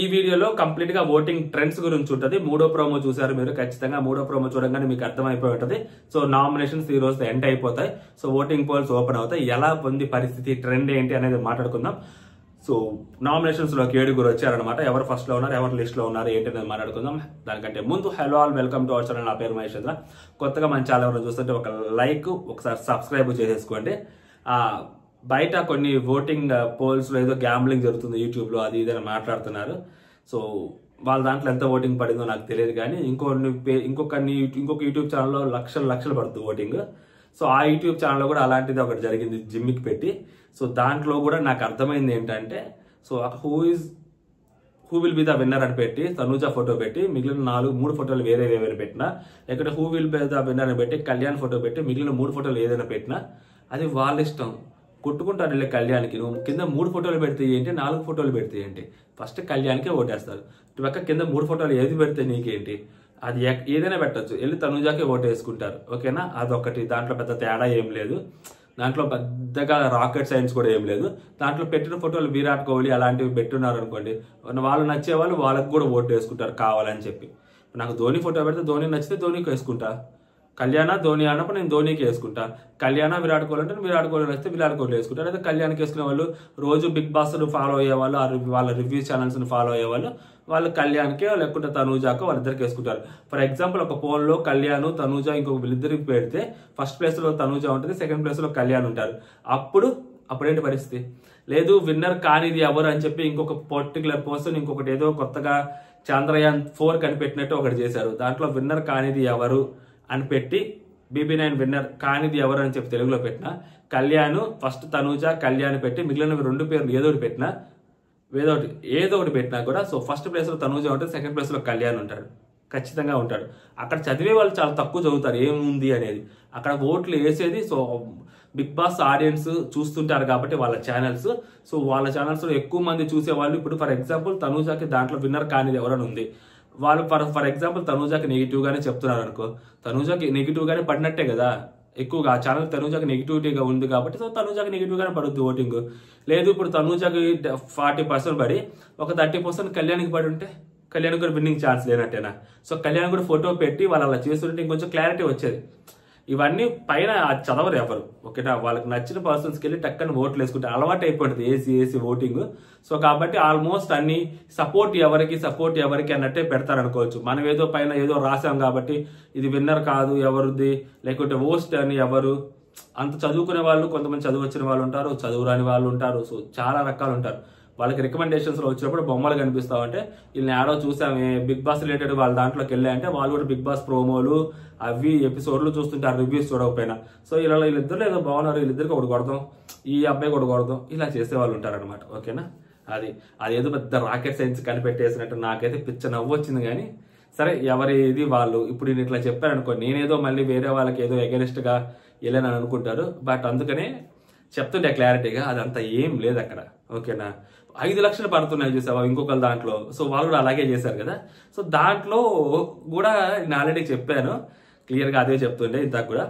ఈ వీడియోలో కంప్లీట్ గా ఓటింగ్ ట్రెండ్స్ గురించి ఉంటుంది. మూడో ప్రోమో చూసారు మీరు, ఖచ్చితంగా మూడో ప్రోమో చూడగానే మీకు అర్థమైపోయి ఉంటుంది. సో నామినేషన్స్ ఈ రోజు ఎండ్ అయిపోతాయి. సో ఓటింగ్ పోల్స్ ఓపెన్ అవుతాయి. ఎలా ఉంది పరిస్థితి, ట్రెండ్ ఏంటి అనేది మాట్లాడుకుందాం. సో నామినేషన్స్ లోకి 7 వచ్చారనమాట. ఎవరు ఫస్ట్ లో ఉన్నారు, ఎవరు లిస్ట్ లో ఉన్నారు ఏంటి అనేది మాట్లాడుకుందాం. దానికంటే ముందు hello all, welcome to our channel. నా పేరు మహేష్ చంద్ర. కొత్తగా మన ఛానల్ ఎవరైనా చూస్తుంటే ఒక లైక్, ఒకసారి సబ్స్క్రైబ్ చేసేసుకోండి. బయట కొన్ని ఓటింగ్ పోల్స్ లో ఏదో గ్యాంబ్లింగ్ జరుగుతుంది యూట్యూబ్ లో, అది ఇదని మాట్లాడుతున్నారు. సో వాళ్ళ దాంట్లో ఎంత ఓటింగ్ పడిందో నాకు తెలియదు, కానీ ఇంకొక యూట్యూబ్ ఛానల్లో లక్షలు పడుతుంది ఓటింగ్. సో ఆ యూట్యూబ్ ఛానల్లో కూడా అలాంటిది ఒకటి జరిగింది, జిమ్మికి పెట్టి. సో దాంట్లో కూడా నాకు అర్థమైంది ఏంటంటే, so who will be the winner అని పెట్టి తనూజ ఫోటో పెట్టి మిగిలిన 3 ఫోటోలు వేరే పెట్టినా, లేకపోతే who will be the winner అని పెట్టి కళ్యాణ్ ఫోటో పెట్టి మిగిలిన 3 ఫోటోలు ఏదైనా పెట్టినా అది వాళ్ళ ఇష్టం. కొట్టుకుంటారు వెళ్ళి కళ్యాణ్కి. నువ్వు కింద 3 ఫోటోలు పెడితే ఏంటి, 4 ఫోటోలు పెడితే ఏంటి, ఫస్ట్ కళ్యాణ్కే ఓటేస్తారు. ఇటు పక్క కింద 3 ఫోటోలు ఏది పెడితే నీకేంటి, అది ఏదైనా పెట్టచ్చు, వెళ్ళి తనూజాకే ఓటు వేసుకుంటారు. ఓకేనా, అదొకటి. దాంట్లో పెద్ద తేడా ఏం లేదు, దాంట్లో పెద్దగా రాకెట్ సైన్స్ కూడా ఏం లేదు. దాంట్లో పెట్టిన ఫోటోలు విరాట్ కోహ్లీ అలాంటివి పెట్టున్నారు అనుకోండి, వాళ్ళు నచ్చే వాళ్ళు వాళ్ళకి కూడా ఓటు వేసుకుంటారు కావాలని చెప్పి. నాకు ధోని ఫోటో పెడితే ధోని నచ్చితే ధోనికి వేసుకుంటా, కళ్యాణ ధోని అన్నప్పుడు నేను ధోనికి వేసుకుంటా, కళ్యాణ విరాట్ కోహ్లీ అంటే విరాట్ కోహ్లీ నచ్చితే విరాట్ కోహ్లీ వేసుకుంటారు. అయితే కళ్యాణ్కి వేసుకునే వాళ్ళు, రోజు బిగ్ బాస్ ఫాలో అయ్యేవాళ్ళు, వాళ్ళ రివ్యూ ఛానల్స్ ఫాలో అయ్యేవాళ్ళు, వాళ్ళు కళ్యాణ్కే లేకుంటే తనూజాకో వాళ్ళిద్దరికి వేసుకుంటారు. ఫర్ ఎగ్జాంపుల్, ఒక పోల్లో కళ్యాణ్ తనూజ ఇంకొక వీళ్ళిద్దరికి పెడితే ఫస్ట్ ప్లేస్ లో తనూజ ఉంటుంది, సెకండ్ ప్లేస్ లో కళ్యాణ్ ఉంటారు. అప్పుడేంటి పరిస్థితి? లేదు విన్నర్ కానిది ఎవరు అని చెప్పి ఇంకొక పర్టికులర్ పర్సన్ ఇంకొకటి ఏదో కొత్తగా చంద్రయాన్ 4 కనిపెట్టినట్టు ఒకటి చేశారు. దాంట్లో విన్నర్ కానిది ఎవరు అని పెట్టి BB9 విన్నర్ కానిది ఎవరు అని చెప్పి తెలుగులో పెట్టినా, కళ్యాణ్ ఫస్ట్ తనూజ కళ్యాణ్ పెట్టి మిగిలిన 2 పేర్లు ఏదో ఒకటి పెట్టినా కూడా, సో ఫస్ట్ ప్లేస్ లో తనూజ ఉంటుంది, సెకండ్ ప్లేస్ లో కళ్యాణ్ ఉంటాడు, ఖచ్చితంగా ఉంటాడు. అక్కడ చదివే వాళ్ళు చాలా తక్కువ చదువుతారు ఏముంది అనేది. అక్కడ ఓట్లు వేసేది సో బిగ్ బాస్ ఆడియన్స్ చూస్తుంటారు కాబట్టి వాళ్ళ ఛానల్స్. సో వాళ్ళ ఛానల్స్ లో ఎక్కువ మంది చూసేవాళ్ళు. ఇప్పుడు ఫర్ ఎగ్జాంపుల్ తనూజాకి దాంట్లో విన్నర్ కానిది ఎవరైనా ఉంది, వాళ్ళు ఫర్ ఎగ్జాంపుల్ తనూజాకి నెగిటివ్ గానే చెప్తున్నారు అనుకో, తనూజాకి నెగిటివ్ గానే పడినట్టే కదా. ఎక్కువగా ఆ ఛానల్ తనూజాకి నెగిటివిటీగా ఉంది కాబట్టి సో తనూజాకి నెగిటివ్ గానే పడుద్ది ఓటింగ్. లేదు ఇప్పుడు తనూజాకి 40% పడి ఒక 30% కళ్యాణ్కి పడి ఉంటే కళ్యాణ్ కూడా విన్నింగ్ ఛాన్స్ లేనట్టేనా? సో కళ్యాణ్ కూడా ఫోటో పెట్టి వాళ్ళు అలా చేస్తుంటే ఇంకొంచెం క్లారిటీ వచ్చేది. ఇవన్నీ పైన చదవరు ఎవరు. ఓకేనా, వాళ్ళకి నచ్చిన పర్సన్స్కి వెళ్ళి టక్కని ఓట్లు వేసుకుంటే అలవాటు అయిపోతుంది ఏసీ ఓటింగ్. సో కాబట్టి ఆల్మోస్ట్ అన్ని సపోర్ట్ ఎవరికి అన్నట్టే పెడతారు అనుకోవచ్చు. మనం ఏదో పైన ఏదో రాసాం కాబట్టి ఇది విన్నర్ కాదు ఎవరిది, లేకుంటే ఓస్ట్ అని ఎవరు. అంత చదువుకునే వాళ్ళు, కొంతమంది చదువు వచ్చిన వాళ్ళు ఉంటారు, చదువు రాని వాళ్ళు ఉంటారు. సో చాలా రకాలు ఉంటారు. వాళ్ళకి రికమెండేషన్స్ లో వచ్చినప్పుడు బొమ్మలు కనిపిస్తా ఉంటే వీళ్ళని ఆడో చూసామే బిగ్ బాస్ రిలేటెడ్ వాళ్ళ దాంట్లోకి వెళ్ళాయంటే వాళ్ళు కూడా బిగ్ బాస్ ప్రోమోలు అవి ఎపిసోడ్లు చూస్తుంటారు, రివ్యూస్ చూడకపోయినా. సో వీళ్ళిద్దరు ఏదో బాగున్నారు, వీళ్ళిద్దరికి ఒకటి కొడదాం, ఈ అబ్బాయి ఒకటి కొడదాం, ఇలా చేసే వాళ్ళు ఉంటారు అనమాట. ఓకేనా, అదేదో పెద్ద రాకెట్ సైన్స్ కనిపెట్టేసినట్టు నాకైతే పిచ్చ నవ్వు వచ్చింది. కానీ సరే, ఎవరి ఇది వాళ్ళు. ఇప్పుడు నేను ఇట్లా చెప్పారనుకో, నేనేదో మళ్ళీ వేరే వాళ్ళకి ఏదో ఎగనిస్ట్ గా వెళ్ళానని అనుకుంటారు. బట్ అందుకనే చెప్తుండే క్లారిటీగా, అదంతా ఏం లేదు అక్కడ. ఓకేనా, 5 లక్షలు పడుతున్నాయి చూసావా ఇంకొకరు దాంట్లో. సో వాళ్ళు కూడా అలాగే చేశారు కదా. సో దాంట్లో కూడా నేను ఆల్రెడీ చెప్పాను క్లియర్గా, అదే చెప్తుండే ఇంతకు కూడా.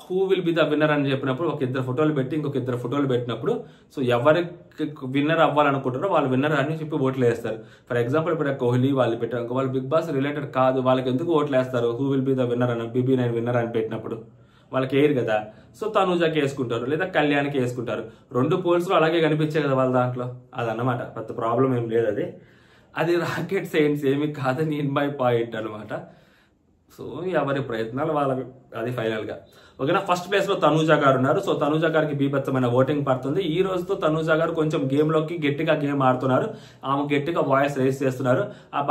Who will be the winner అని చెప్పినప్పుడు ఒక 2 ఫోటోలు పెట్టి ఇంకొక 2 ఫోటోలు పెట్టినప్పుడు, సో ఎవరికి విన్నర్ అవ్వాలనుకుంటారో వాళ్ళు విన్నర్ అని చెప్పి ఓట్లు వేస్తారు. ఫర్ ఎగ్జాంపుల్ ఇప్పుడు కోహ్లీ వాళ్ళు పెట్టారు, వాళ్ళు బిగ్ బాస్ రిలేటెడ్ కాదు, వాళ్ళకి ఎందుకు ఓట్లు వేస్తారు? Who will be the winner అని BB9 విన్నర్ అని పెట్టినప్పుడు వాళ్ళకి వేయరు కదా. సో తనూజాకి వేసుకుంటారు, లేదా కళ్యాణ్కి వేసుకుంటారు. 2 పోల్స్ లో అలాగే కనిపించాయి కదా వాళ్ళ దాంట్లో. అదన్నమాట, పెద్ద ప్రాబ్లం ఏం లేదు. అది రాకెట్ సైన్స్ ఏమి కాదని ఇన్ మై పాయింట్ అనమాట. సో ఎవరి ప్రయత్నాలు వాళ్ళవి, అది ఫైనల్ గా. ఓకేనా, ఫస్ట్ ప్లేస్ లో తనూజ గారు ఉన్నారు. సో తనూజ గారికి బీభత్సమైన ఓటింగ్ పడుతుంది. ఈ రోజుతో తనూజ గారు కొంచెం గట్టిగా గేమ్ ఆడుతున్నారు. ఆమె గట్టిగా వాయిస్ రేస్ చేస్తున్నారు. ఆ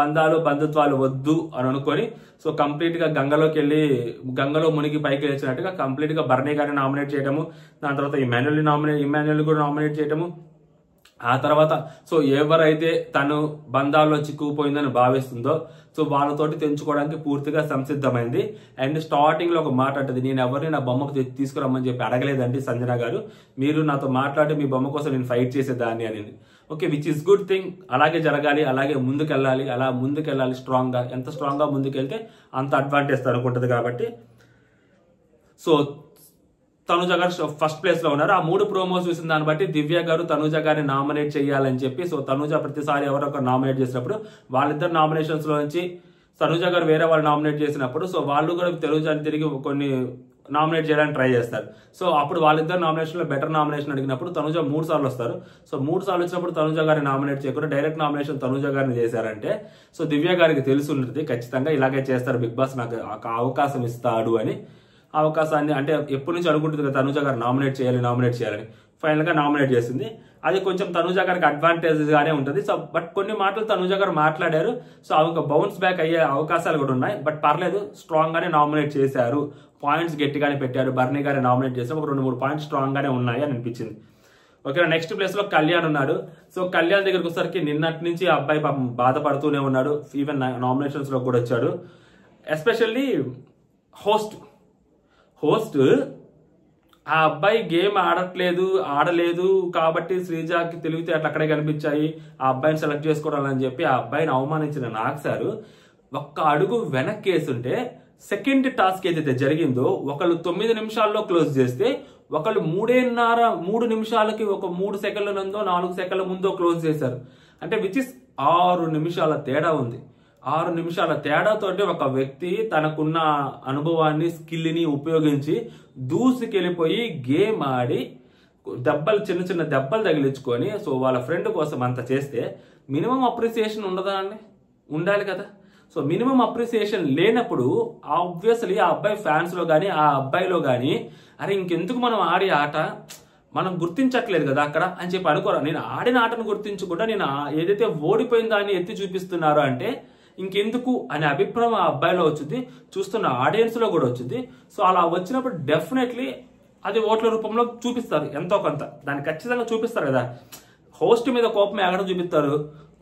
బంధుత్వాలు వద్దు అని అనుకొని సో కంప్లీట్ గా గంగలో మునిగి పైకి లేచినట్టుగా కంప్లీట్ గా బర్నీ గారిని నామినేట్ చేయడము, దాని తర్వాత ఇమాన్యుల్ కూడా నామినేట్ చేయడము. ఆ తర్వాత సో ఎవరైతే తను బంధాల్లో చిక్కుకుపోయిందని భావిస్తుందో సో వాళ్ళతోటి తెంచుకోవడానికి పూర్తిగా సంసిద్ధమైంది. అండ్ స్టార్టింగ్ లో ఒక మాట అంటది, నేను ఎవరిని నా బొమ్మకు తీసుకురమ్మని చెప్పి అడగలేదండి సంజన గారు, మీరు నాతో మాట్లాడి మీ బొమ్మ కోసం నేను ఫైట్ చేసేదాన్ని అనేది. Okay, which is good thing. అలాగే జరగాలి, అలాగే ముందుకెళ్ళాలి, అలా ముందుకెళ్ళాలి స్ట్రాంగ్ గా. ఎంత స్ట్రాంగ్ గా ముందుకెళ్తే అంత అడ్వాంటేజ్ అనుకుంటది. కాబట్టి సో తనుజ గారు ఫస్ట్ ప్లేస్ లో ఉన్నారు. ఆ 3 ప్రోమోస్ చూసిన దాన్ని బట్టి దివ్య గారు తనుజ గారిని నామినేట్ చేయాలని చెప్పి, సో తనుజ ప్రతిసారి ఎవరొకరు నామినేట్ చేసినప్పుడు వాళ్ళిద్దరు నామినేషన్స్ లో నుంచి తనుజ గారు వేరే వాళ్ళు నామినేట్ చేసినప్పుడు సో వాళ్ళు కూడా తనుజని తిరిగి కొన్ని నామినేట్ చేయడానికి ట్రై చేస్తారు. సో అప్పుడు వాళ్ళిద్దరు నామినేషన్ లో బెటర్ నామినేషన్ అడిగినప్పుడు తనుజ 3 సార్లు వస్తారు. సో 3 సార్లు వచ్చినప్పుడు తనుజ గారిని నామినేట్ చేయకుండా డైరెక్ట్ నామినేషన్ తనుజ గారిని చేశారంటే సో దివ్య గారికి తెలిసి ఉంటుంది ఖచ్చితంగా ఇలాగే చేస్తారు బిగ్ బాస్, నాకు అవకాశం ఇస్తాడు అని. అవకాశాన్ని అంటే ఎప్పటి నుంచి అనుకుంటుంది కదా తనుజ గారు నామినేట్ చేయాలని ఫైనల్ గా నామినేట్ చేసింది. అది కొంచెం తనుజ గారికి అడ్వాంటేజ్ గానే ఉంటుంది. సో బట్ కొన్ని మాటలు తనుజ గారు మాట్లాడారు. సో అవి బౌన్స్ బ్యాక్ అయ్యే అవకాశాలు కూడా ఉన్నాయి. బట్ పర్లేదు, స్ట్రాంగ్ గానే నామినేట్ చేశారు, పాయింట్స్ గట్టిగానే పెట్టారు. బర్నీ గారిని నామినేట్ చేస్తే ఒక 2-3 పాయింట్స్ స్ట్రాంగ్ గానే ఉన్నాయి అని అనిపించింది. ఓకే, నెక్స్ట్ ప్లేస్ లో కళ్యాణ్ ఉన్నాడు. సో కళ్యాణ్ దగ్గరకు వచ్చేసరికి నిన్నటి నుంచి ఆ అబ్బాయి పాపం బాధపడుతూనే ఉన్నాడు. ఈవెన్ నామినేషన్స్ లో కూడా వచ్చాడు. ఎస్పెషల్లీ హోస్ట్ ఆ అబ్బాయి గేమ్ ఆడలేదు కాబట్టి శ్రీజాకి తెలివితే అట్లా అక్కడే కనిపించాయి, ఆ అబ్బాయిని సెలెక్ట్ చేసుకోవాలని చెప్పి ఆ అబ్బాయిని అవమానించిన నాగ్సారు ఒక్క అడుగు వెనక్కి వేస్తుంటే సెకండ్ టాస్క్ ఏదైతే జరిగిందో ఒకళ్ళు 9 నిమిషాల్లో క్లోజ్ చేస్తే ఒకళ్ళు 3 నిమిషాలకి ఒక 3 సెకండ్ల ముందో 4 సెకండ్ల ముందో క్లోజ్ చేశారు. అంటే విచ్ ఇస్ 6 నిమిషాల తేడా ఉంది. 6 నిమిషాల తేడాతోటి ఒక వ్యక్తి తనకున్న అనుభవాన్ని స్కిల్ని ఉపయోగించి దూసుకెళ్ళిపోయి గేమ్ ఆడి చిన్న దెబ్బలు తగిలించుకొని సో వాళ్ళ ఫ్రెండ్ కోసం అంత చేస్తే మినిమం అప్రిసియేషన్ ఉండదా అండి? ఉండాలి కదా. సో మినిమం అప్రిసియేషన్ లేనప్పుడు ఆబ్వియస్లీ ఆ అబ్బాయి ఫ్యాన్స్ లో కానీ ఆ అబ్బాయిలో కానీ అరే ఇంకెందుకు మనం ఆడి ఆట మనం గుర్తించట్లేదు కదా అక్కడ అని చెప్పి అనుకోరా. నేను ఆడిన ఆటను గుర్తించకుండా నేను ఏదైతే ఓడిపోయిన దాన్ని ఎత్తి చూపిస్తున్నారో అంటే ఇంకెందుకు అనే అభిప్రాయం ఆ అబ్బాయిలో వచ్చింది, చూస్తున్న ఆడియన్స్ లో కూడా వచ్చింది. సో అలా వచ్చినప్పుడు డెఫినెట్లీ అది ఓట్ల రూపంలో చూపిస్తారు, ఎంతో కొంత దాన్ని ఖచ్చితంగా చూపిస్తారు కదా. హోస్ట్ మీద కోపం ఎక్కడ చూపిస్తారు?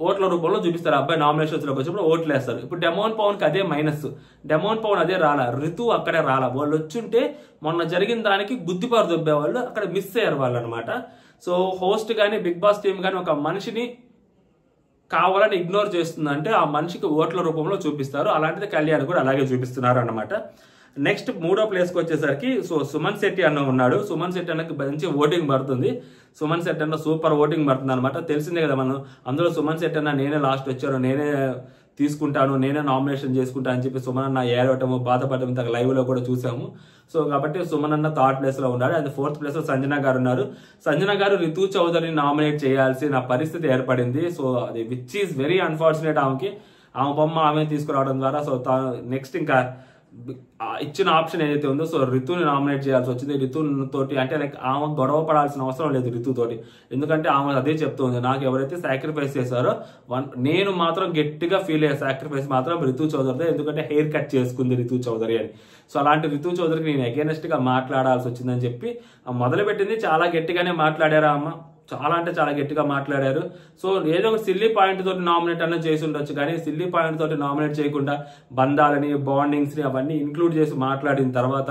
ఓట్ల రూపంలో చూపిస్తారు. అబ్బాయి నామినేషన్స్ లోకి వచ్చినప్పుడు ఓట్లు వేస్తారు. ఇప్పుడు డెమోన్ పవన్ కి అదే మైనస్, డెమోన్ పవన్ అదే రాలా, రితు అక్కడే రాలా. వాళ్ళు వచ్చుంటే మొన్న జరిగిన దానికి గుద్దిపారు దొబ్బేవాళ్ళు, అక్కడ మిస్ అయ్యారు వాళ్ళు అనమాట. సో హోస్ట్ గానీ బిగ్ బాస్ టీమ్ గానీ ఒక మనిషిని కావాలని ఇగ్నోర్ చేస్తుందంటే ఆ మనిషికి ఓట్ల రూపంలో చూపిస్తారు. అలాంటిది కళ్యాణ్ కూడా అలాగే చూపిస్తున్నారు అన్నమాట. నెక్స్ట్ 3వ ప్లేస్కి వచ్చేసరికి సో సుమన్ శెట్టి అన్న ఉన్నాడు. సుమన్ శెట్టి అన్నకి మంచి ఓటింగ్ పడుతుంది. సుమన్ శెట్టి అన్న సూపర్ ఓటింగ్ పడుతుంది అనమాట. తెలిసిందే కదా మనం, అందులో సుమన్ శెట్టి అన్న నేనే లాస్ట్ వచ్చాను, నేనే తీసుకుంటాను, నేనే నామినేషన్ చేసుకుంటాను అని చెప్పి సుమన్ అన్న ఏడవటము బాధపడటం ఇంత లైవ్ లో కూడా చూసాము. సో కాబట్టి సుమన్ అన్న 3rd ప్లేస్ లో ఉన్నాడు. అది 4th ప్లేస్ లో సంజన గారు ఉన్నారు. సంజన గారు రితు చౌదరిని నామినేట్ చేయాల్సిన పరిస్థితి ఏర్పడింది. సో అది విచ్ ఈస్ వెరీ అన్ఫార్చునేట్. ఆమె బొమ్మ ఆమె తీసుకురావడం ద్వారా సో నెక్స్ట్ ఇంకా ఇచ్చిన ఆప్షన్ ఏదైతే ఉందో సో రితుని నామినేట్ చేయాల్సి వచ్చింది. రితు తోటి అంటే లైక్ ఆమె గొడవ పడాల్సిన అవసరం లేదు రితు తోటి, ఎందుకంటే ఆమె అదే చెప్తుంది, నాకు ఎవరైతే సాక్రిఫైస్ చేశారో నేను మాత్రం గట్టిగా ఫీల్ అయ్యే సాక్రిఫైస్ మాత్రం రితు చౌదరిదే, ఎందుకంటే హెయిర్ కట్ చేసుకుంది రితు చౌదరి అని. సో అలాంటి రితు చౌదరికి నేను అగేనెస్ట్ గా మాట్లాడాల్సి వచ్చిందని చెప్పి మొదలు పెట్టింది. చాలా గట్టిగానే మాట్లాడారా అమ్మ, చాలా అంటే చాలా గట్టిగా మాట్లాడారు. సో ఏదో ఒక సిల్లీ పాయింట్ తోటి నామినేట్ అన్న చేసి ఉండొచ్చు, కానీ సిల్లీ పాయింట్ తోటి నామినేట్ చేయకుండా బంధాలని బాండింగ్స్ ని అవన్నీ ఇంక్లూడ్ చేసి మాట్లాడిన తర్వాత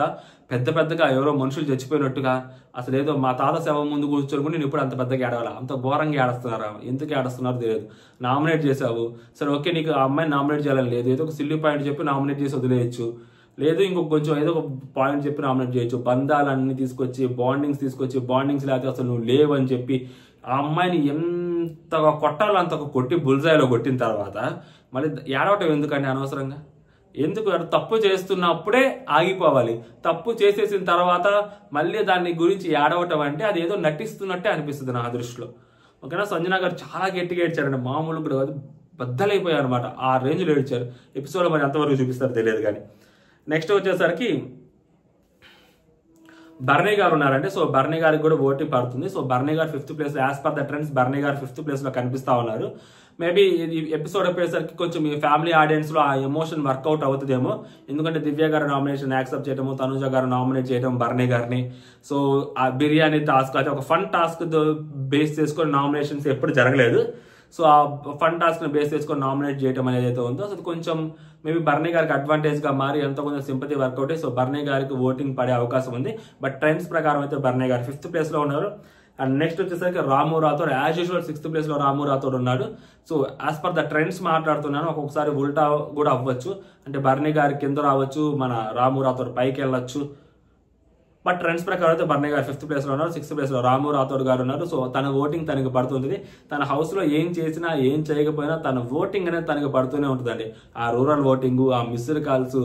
పెద్దగా ఎవరో మనుషులు చచ్చిపోయినట్టుగా అసలు ఏదో మా తాత శవం ముందు కూర్చొని నేను ఇప్పుడు అంత పెద్దగా ఏడవాలా, అంత ఘోరంగా ఏడుస్తున్నారా, ఎందుకు ఏడుస్తున్నారో తెలియదు. నామినేట్ చేసావు సరే ఓకే, నీకు ఆ అమ్మాయిని నామినేట్ చేయాలని లేదు, ఏదో ఒక సిల్లీ పాయింట్ చెప్పి నామినేట్ చేసి వదిలేయచ్చు, లేదు ఇంకొక కొంచెం ఏదో ఒక పాయింట్ చెప్పి నామినేట్ చేయొచ్చు. బంధాలన్నీ తీసుకొచ్చి బాండింగ్స్ లేకపోతే అసలు నువ్వు లేవు అని చెప్పి ఆ అమ్మాయిని ఎంతగా కొట్టాలో అంతగా కొట్టి బుల్జాయిలో కొట్టిన తర్వాత మళ్ళీ ఏడవటం ఎందుకంటే అనవసరంగా, ఎందుకు తప్పు చేస్తున్నప్పుడే ఆగిపోవాలి. తప్పు చేసేసిన తర్వాత మళ్ళీ దాని గురించి ఏడవటం అంటే అది ఏదో నటిస్తున్నట్టే అనిపిస్తుంది నా దృష్టిలో. ఓకేనా, సంజన గారు చాలా గట్టిగా ఏడ్చారండి, మామూలు కూడా బద్దలైపోయారు అనమాట. ఆ రేంజ్లో ఏడ్చారు. ఎపిసోడ్లో మరి ఎంతవరకు చూపిస్తారో తెలియదు కానీ. నెక్స్ట్ వచ్చేసరికి బర్నీ గారు ఉన్నారంటే సో బర్నీ గారికి కూడా ఓటింగ్ పడుతుంది. సో బర్నీ గారు 5th ప్లేస్ లో, యాజ్ పర్ ద ట్రెండ్స్ బర్నీ గారు 5th ప్లేస్ లో కనిపిస్తా ఉన్నారు. మేబీ ఈ ఎపిసోడ్ అయిపోయేసరికి కొంచెం ఈ ఫ్యామిలీ ఆడియన్స్ లో ఆ ఎమోషన్ వర్కౌట్ అవుతుందేమో, ఎందుకంటే దివ్య గారు నామినేషన్ యాక్సెప్ట్ చేయడము, తనుజ గారు నామినేట్ చేయడం బర్నీ గారిని. సో ఆ బిర్యానీ టాస్క్ అయితే ఒక ఫన్ టాస్క్ బేస్ చేసుకొని నామినేషన్స్ ఎప్పుడు జరగలేదు. సో ఆ ఫన్ టాస్క్ ని బేస్ చేసుకొని నామినేట్ చేయడం అనేది అయితే ఉందో అది కొంచెం మేబీ బర్నీ గారికి అడ్వాంటేజ్ గా మారి ఎంతో కొంచెం సింపతి వర్కౌట్ అయ్యి సో బర్నీ గారికి ఓటింగ్ పడే అవకాశం ఉంది. బట్ ట్రెండ్స్ ప్రకారం అయితే బర్నీ గారు 5th ప్లేస్ లో ఉన్నారు. అండ్ నెక్స్ట్ వచ్చేసరికి Ramu Rathod as usual 6th place లో రాము రాథోడ్ ఉన్నాడు. So as per the trends మాట్లాడుతున్నాను, ఒక్కొక్కసారి ఉల్టా కూడా అవ్వచ్చు, అంటే బర్నీ గారి కింద రావచ్చు, మన రాము రాథోడ్ పైకి వెళ్ళొచ్చు. బట్ ట్రెండ్స్ ప్రకారం అయితే బర్నే గారు 5th ప్లేస్లో ఉన్నారు. 6th ప్లేస్లో రాము రాథోడ్ గారు ఉన్నారు. సో తన ఓటింగ్ తనకి పడుతుంది. తన హౌస్లో ఏం చేసినా ఏం చేయకపోయినా తన ఓటింగ్ అనేది తనకి పడుతూనే ఉంటుందండి. ఆ రూరల్ ఓటింగ్, ఆ మిస్డ్ కాల్స్,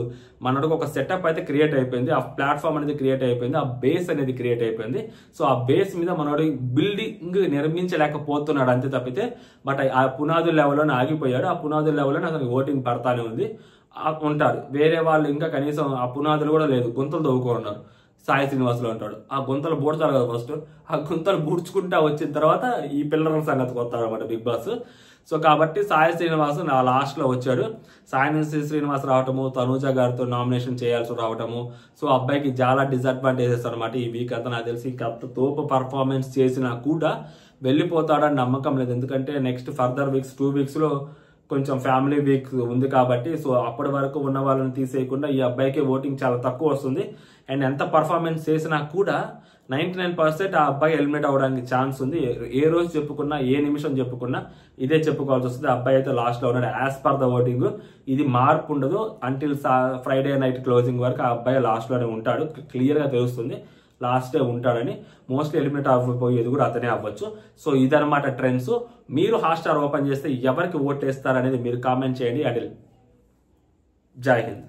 మనకు ఒక సెటప్ అయితే క్రియేట్ అయిపోయింది. ఆ ప్లాట్ఫామ్ అనేది క్రియేట్ అయిపోయింది. ఆ బేస్ అనేది క్రియేట్ అయిపోయింది. సో ఆ బేస్ మీద మనోడు బిల్డింగ్ నిర్మించలేకపోతున్నాడు అంతే తప్పితే, బట్ ఆ పునాదుల లెవెల్లోనే ఆగిపోయాడు. ఆ పునాదుల లెవెల్లోనే అతనికి ఓటింగ్ పడతానే ఉంది. ఉంటారు వేరే వాళ్ళు ఇంకా కనీసం ఆ పునాదులు కూడా లేదు, గుంతలు తవ్వుకున్నారు. సాయి శ్రీనివాసులు ఉంటాడు. ఆ గుంతలు బూడ్చాలి కదా ఫస్ట్. ఆ గుంతలు బూడ్చుకుంటా వచ్చిన తర్వాత ఈ పిల్లల సంగతికి వస్తాడు అనమాట బిగ్ బాస్. సో కాబట్టి సాయి శ్రీనివాస్ నా లాస్ట్ లో వచ్చాడు. సాయి శ్రీనివాస్ రావటము, తనూజ గారితో నామినేషన్ చేయాల్సి రావటము, సో అబ్బాయికి చాలా డిసడ్వాంటేజెస్ అనమాట ఈ వీక్ అంతా. నాకు తెలిసి ఇంత తోపు పర్ఫార్మెన్స్ చేసినా కూడా వెళ్ళిపోతాడని నమ్మకం లేదు. ఎందుకంటే నెక్స్ట్ ఫర్దర్ వీక్స్ 2 weeks లో కొంచెం ఫ్యామిలీ వీక్ ఉంది కాబట్టి, సో అప్పటి వరకు ఉన్న వాళ్ళని తీసేయకుండా ఈ అబ్బాయికి ఓటింగ్ చాలా తక్కువ వస్తుంది. అండ్ ఎంత పర్ఫార్మెన్స్ చేసినా కూడా 99% ఆ అబ్బాయి ఎలిమినేట్ అవ్వడానికి ఛాన్స్ ఉంది. ఏ రోజు చెప్పుకున్నా, ఏ నిమిషం చెప్పుకున్నా ఇదే చెప్పుకోవాల్సి వస్తుంది. అబ్బాయి అయితే లాస్ట్ లో ఉన్నాడు యాజ్ పర్ ద ఓటింగ్. ఇది మార్పు ఉండదు అంటిల్ ఫ్రైడే నైట్ క్లోజింగ్ వరకు ఆ అబ్బాయి లాస్ట్ లోనే ఉంటాడు. క్లియర్ గా తెలుస్తుంది లాస్ట్ డే ఉంటాడని. మోస్ట్లీ ఎలిమినేట్ అవ్వబోయేది కూడా అతనే అవ్వచ్చు. సో ఇదనమాట ట్రెండ్స్. మీరు హాట్‌స్టార్ ఓపెన్ చేస్తే ఎవరికి ఓట్ వేస్తారనేది మీరు కామెంట్ చేయండి. అడిల్ జై హింద్.